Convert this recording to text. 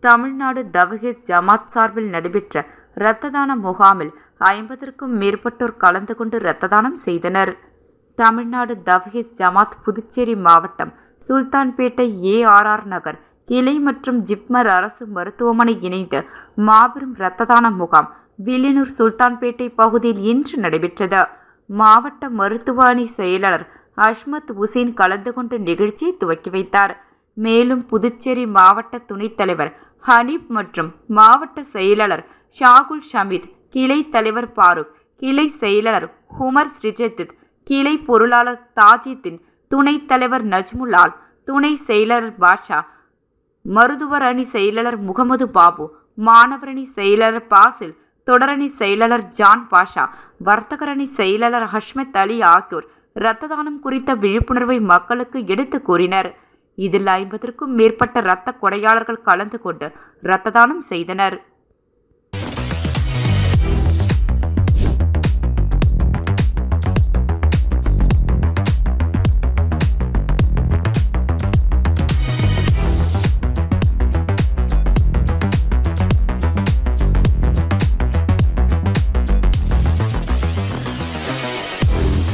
தமிழ்நாடு தவ்ஹீத் ஜமாத் சார்பில் நடைபெற்ற இரத்த தான முகாமில் 50க்கும் மேற்பட்டோர் கலந்து கொண்டு இரத்த தானம் செய்தனர். தமிழ்நாடு தவ்ஹீத் ஜமாத் புதுச்சேரி மாவட்டம் சுல்தான்பேட்டை ARR நகர் கிளை மற்றும் ஜிப்மர் அரசு மருத்துவமனை இணைந்து மாபெரும் இரத்த தான முகாம் வில்லியனூர் சுல்தான்பேட்டை பகுதியில் இன்று நடைபெற்றது. மாவட்ட மருத்துவ அணி செயலாளர் அஷ்மத் உசேன் கலந்து கொண்டு நிகழ்ச்சியை துவக்கி வைத்தார். மேலும் புதுச்சேரி மாவட்ட துணைத் தலைவர் ஹனீப் மற்றும் மாவட்ட செயலாளர் ஷாகுல் ஷமீத், கிளை தலைவர் பாரூக், கிளை செயலாளர் உமர் ஸ்ரிஜித், கிளை பொருளாளர் தாஜித்தின், துணைத் தலைவர் நஜ்முலால், துணை செயலாளர் பாஷா, மருத்துவர் அணி செயலாளர் முகமது பாபு, மாணவர் அணி செயலாளர் பாசில், தொடரணி செயலாளர் ஜான் பாஷா, வர்த்தகர் அணி செயலாளர் ஹஷ்மத் அலி ஆகியோர் இரத்த தானம் குறித்த விழிப்புணர்வை மக்களுக்கு எடுத்து கூறினர். இதில் 50க்கும் மேற்பட்ட இரத்த கொடையாளர்கள் கலந்து கொண்டு இரத்த தானம் செய்தனர்.